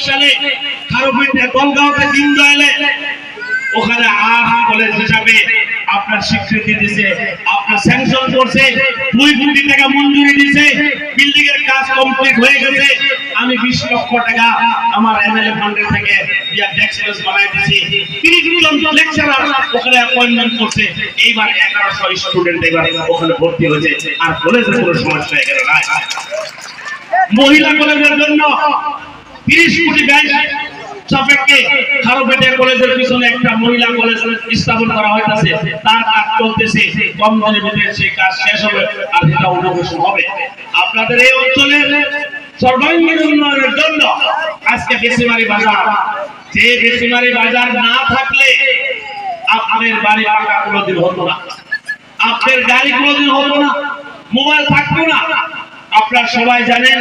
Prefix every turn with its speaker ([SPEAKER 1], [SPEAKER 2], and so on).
[SPEAKER 1] সালে খারুপেটে বনগাঁওতে দীনদয়ালে ওখানে art college হিসাবে আপনার স্বীকৃতি দিয়েছে, আপনার স্যাংশন করছে, 2 কোটি টাকা মঞ্জুরি দিয়েছে, বিল্ডিং এর কাজ কমপ্লিট হয়ে গেছে। আমি 20 লক্ষ টাকা আমার এমএলএ ফান্ডের থেকে দিয়া ডেস্ক বেঞ্চ বানাই দিয়েছি। 30 জন লেকচারার ওখানে অ্যাপয়েন্টমেন্ট করছে। এইবার 1100 স্টুডেন্ট এবার ওখানে ভর্তি হয়েছে, আর কলেজের কোনো সমস্যা হয়ে গেল না। মহিলা কলেজের জন্য 30 কোটি ব্যয় সাপেক্ষে খারুপেটে কলেজের পিছনে একটা মহিলা কলেজ স্থাপন করা হয়েছে, তার কাজ চলতেছে। কম দিনের ভিতরে সেই কাজ শেষ হবে আর এটা উন্নয়ন হবে। আপনাদের এই অঞ্চলের সর্বাঙ্গীন উন্নয়নের জন্য আজকে বেসিমারি বাজার, যে বেসিমারি বাজার না থাকলে আপনার বাড়ি পাকা কোনোদিন হতো না, আপনার গাড়ি কোনোদিন হতো না, মোবাইল থাকতো না। আপনারা সবাই জানেন